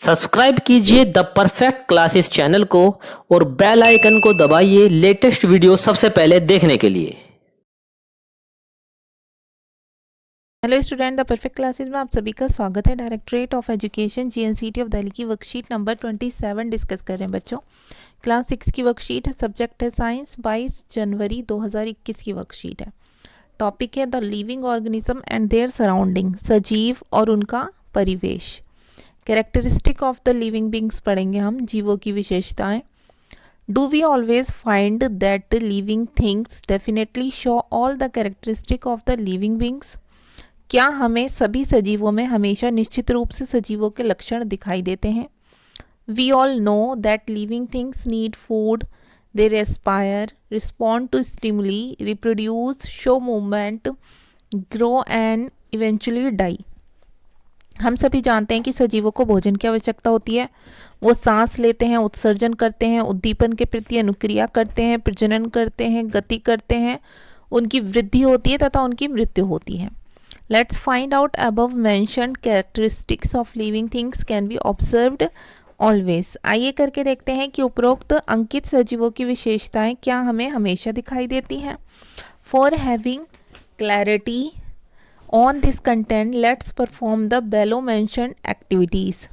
Subscribe कीजिए the perfect classes channel को और बेल आइकन को दबाइए लेटेस्ट वीडियो सबसे पहले देखने के लिए। Hello student, the perfect classes में आप सभी का स्वागत है। Directorate of education GNCT of Delhi की वर्कशीट नंबर 27 डिस्कस कर रहे हैं बच्चों। क्लास 6 की वर्कशीट है, सब्जेक्ट है साइंस, 22 जनवरी 2021 की वर्कशीट है। टॉपिक है the living organism and their surrounding, सजीव और उनका परिवेश। Characteristic of the living beings पढ़ेंगे हम, जीवों की विशेषताएं। Do we always find that living things definitely show all the characteristic of the living beings, क्या हमें सभी सजीवों में हमेशा निश्चित रूप से सजीवों के लक्षण दिखाई देते हैं। We all know that living things need food, they respire, respond to stimuli, reproduce, show movement, grow and eventually die. हम सभी जानते हैं कि सजीवों को भोजन की आवश्यकता होती है। वो सांस लेते हैं, उत्सर्जन करते हैं, उद्दीपन के प्रति अनुक्रिया करते हैं, प्रजनन करते हैं, गति करते हैं, उनकी वृद्धि होती है तथा उनकी मृत्यु होती है। Let's find out above mentioned characteristics of living things can be observed always। आइए करके देखते हैं कि उपरोक्त अंकित सजीवों की विशेषताएं क्या हमें हमेशा दिखाई देती हैं। For having clarity on this content, let's perform the below mentioned activities।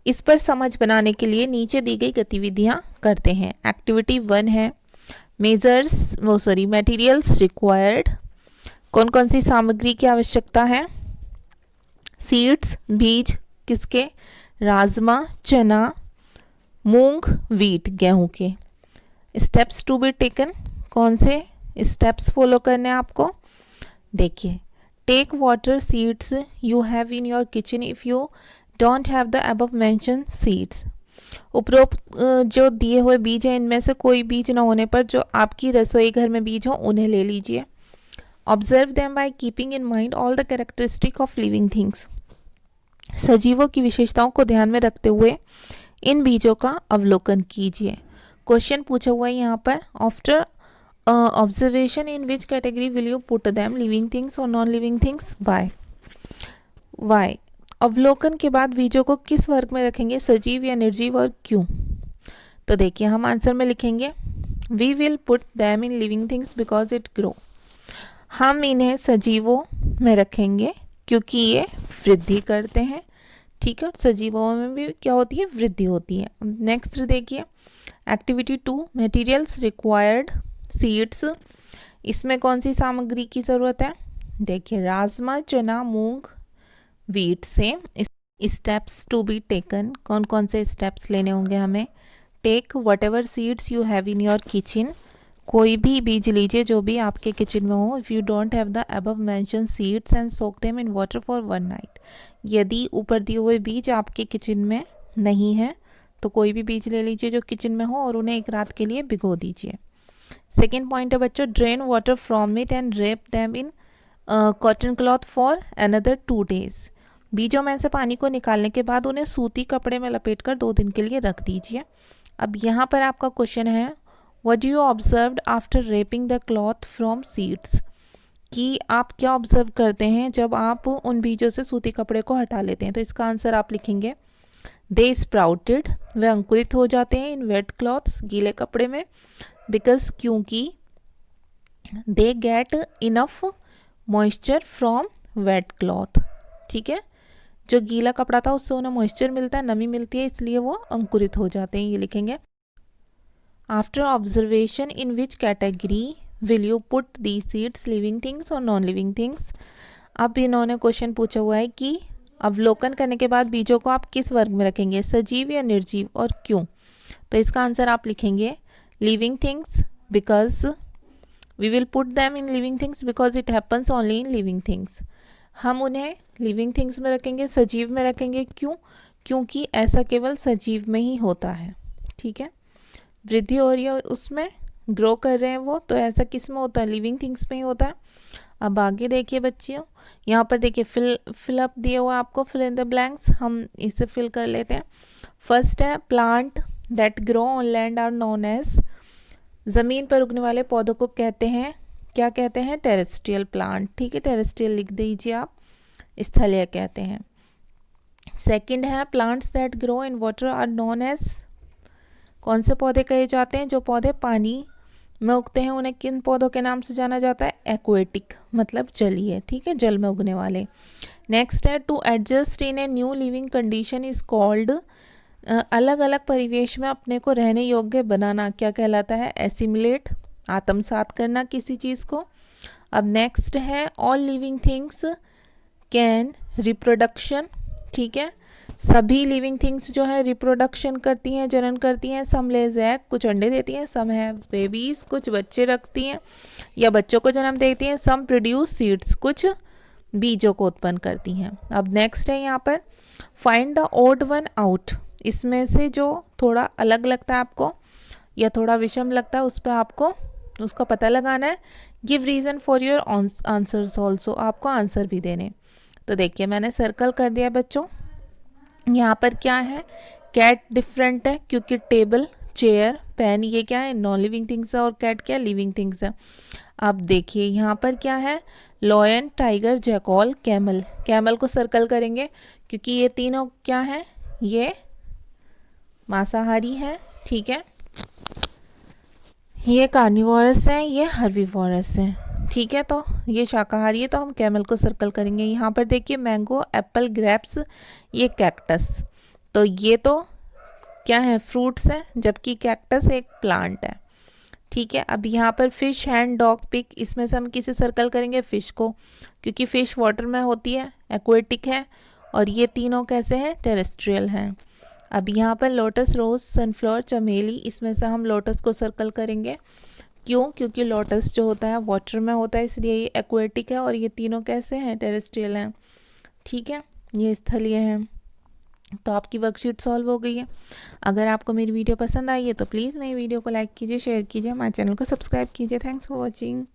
इस पर समझ बनाने के लिए नीचे दी गई गतिविधियां करते हैं। एक्टिविटी 1 है मटेरियल्स रिक्वायर्ड, कौन कौन सी सामग्री की आवश्यकता है। सीड्स, बीज किसके, राजमा, चना, मूंग, वीट, गेहूं के। स्टेप्स टू बी टेकन, कौन से स्टेप्स फॉलो करने हैं आपको। देखिए, take water seeds you have in your kitchen if you don't have the above mention seeds. उपरोक्त जो दिए हुए बीज हैं इनमें से कोई बीज ना होने पर जो आपकी रसोई घर में बीज हो उन्हें ले लीजिए। Observe them by keeping in mind all the characteristic of living things। सजीवों की विशेषताओं को ध्यान में रखते हुए इन बीजों का अवलोकन कीजिए। क्वेश्चन पूछा हुआ है यहाँ पर, after observation in which category will you put them, living things और non living things, by y. अवलोकन के बाद बीजों को किस वर्ग में रखेंगे, सजीव या निर्जीव, और क्यों। तो देखिए, हम आंसर में लिखेंगे we will put them in living things because it grow. हम इन्हें सजीवों में रखेंगे क्योंकि ये वृद्धि करते हैं। ठीक है, सजीवों में भी क्या होती है, वृद्धि होती है। नेक्स्ट देखिए, एक्टिविटी 2 मटेरियल्स रिक्वायर्ड सीड्स, इसमें कौन सी सामग्री की ज़रूरत है। देखिए, राजमा, चना, मूंग, वीट से। स्टेप्स टू बी टेकन, कौन कौन से स्टेप्स लेने होंगे हमें। Take whatever seeds you have in your kitchen, कोई भी बीज लीजिए जो भी आपके किचन में हो। If you don't have the above mention seeds and soak them in water for 1 night, यदि ऊपर दिए हुए बीज आपके किचन में नहीं है तो कोई भी बीज ले लीजिए जो किचन में हो और उन्हें एक रात के लिए भिगो दीजिए। सेकेंड पॉइंट है बच्चों, drain water from it and rape them in cotton cloth for another 2 days। बीजों में से पानी को निकालने के बाद उन्हें सूती कपड़े में लपेट कर 2 दिन के लिए रख दीजिए। अब यहाँ पर आपका क्वेश्चन है, What do you observed after wrapping the cloth from seeds? कि आप क्या ऑब्जर्व करते हैं जब आप उन बीजों से सूती कपड़े को हटा लेते हैं। तो इसका आंसर आप लिखेंगे दे स्प्राउटेड, वे अंकुरित हो जाते हैं, इन वेट क्लॉथ्स, गीले कपड़े में, बिकॉज क्योंकि they get enough moisture from wet cloth. ठीक है, जो गीला कपड़ा था उससे उन्हें मॉइस्चर मिलता है, नमी मिलती है, इसलिए वो अंकुरित हो जाते हैं। ये लिखेंगे। After observation in which category will you put the seeds, living things और नॉन लिविंग थिंग्स। अब इन्होंने क्वेश्चन पूछा हुआ है कि अवलोकन करने के बाद बीजों को आप किस वर्ग में रखेंगे, सजीव या निर्जीव, और क्यों। तो इसका आंसर आप लिखेंगे living things, because we will put them in living things because it happens only in living things. हम उन्हें लिविंग थिंग्स में रखेंगे, सजीव में रखेंगे, क्यों, क्योंकि ऐसा केवल सजीव में ही होता है। ठीक है, वृद्धि हो रही है उसमें, ग्रो कर रहे हैं वो, तो ऐसा किस में होता है, लिविंग थिंग्स में ही होता है। अब आगे देखिए बच्चियों, यहाँ पर देखिए फिल अप दिया हुआ आपको, फिल इन द ब्लैंक्स, हम इसे फिल कर लेते हैं। फर्स्ट है plant that grow on land are known as, ज़मीन पर उगने वाले पौधों को कहते हैं, क्या कहते हैं, टेरेस्ट्रियल प्लांट। ठीक है, टेरेस्ट्रियल लिख दीजिए आप, स्थलीय कहते हैं। सेकंड है plants that grow in water are known as, कौन से पौधे कहे जाते हैं? जो पौधे पानी में उगते हैं उन्हें किन पौधों के नाम से जाना जाता है? एक्वेटिक, मतलब जलीय, ठीक है, जल में उगने वाले। नेक्स्ट है to adjust in a new living condition is called, अलग अलग परिवेश में अपने को रहने योग्य बनाना क्या कहलाता है? एसिमिलेट, आत्मसात करना किसी चीज़ को। अब नेक्स्ट है all living things can reproduction, ठीक है, सभी लिविंग थिंग्स जो है रिप्रोडक्शन करती हैं, जनन करती हैं। सम लेज एग, कुछ अंडे देती हैं। सम है बेबीज, कुछ बच्चे रखती हैं या बच्चों को जन्म देती हैं। सम प्रोड्यूस सीड्स, कुछ बीजों को उत्पन्न करती हैं। अब नेक्स्ट है यहाँ पर find the odd one out, इसमें से जो थोड़ा अलग लगता है आपको या थोड़ा विषम लगता है उस पर आपको उसका पता लगाना है। Give reason for your answers also, आपको आंसर भी देने। तो देखिए मैंने सर्कल कर दिया बच्चों। यहाँ पर क्या है? कैट डिफरेंट है क्योंकि टेबल, चेयर, पेन ये क्या है? नॉन लिविंग थिंग्स है और कैट क्या लिविंग थिंग्स है। अब देखिए यहाँ पर क्या है? Lion, tiger, jackal, camel. Camel को सर्कल करेंगे क्योंकि ये तीनों क्या है? ये मांसाहारी है, ठीक है, ये कार्निवोरस है, ये हर्बीवोरस है, ठीक है। तो ये शाकाहारी है तो हम कैमल को सर्कल करेंगे। यहाँ पर देखिए मैंगो, एप्पल, ग्रेप्स, ये कैक्टस। तो ये तो क्या है? फ्रूट्स हैं, जबकि कैक्टस एक प्लांट है, ठीक है। अब यहाँ पर फिश, हैंड, डॉग, पिग, इसमें से हम किसे सर्कल करेंगे? फिश को, क्योंकि फिश वाटर में होती है, एक्वेटिक है, और ये तीनों कैसे हैं? टेरेस्ट्रियल हैं। अब यहाँ पर लोटस, रोज, सनफ्लावर, चमेली, इसमें से हम लोटस को सर्कल करेंगे। क्यों? क्योंकि लोटस जो होता है वाटर में होता है, इसलिए ये एक्वेटिक है, और ये तीनों कैसे हैं? टेरेस्ट्रियल हैं, ठीक है, ये स्थलीय हैं। तो आपकी वर्कशीट सॉल्व हो गई है। अगर आपको मेरी वीडियो पसंद आई है तो प्लीज़ मेरी वीडियो को लाइक कीजिए, शेयर कीजिए, हमारे चैनल को सब्सक्राइब कीजिए। Thanks for watching.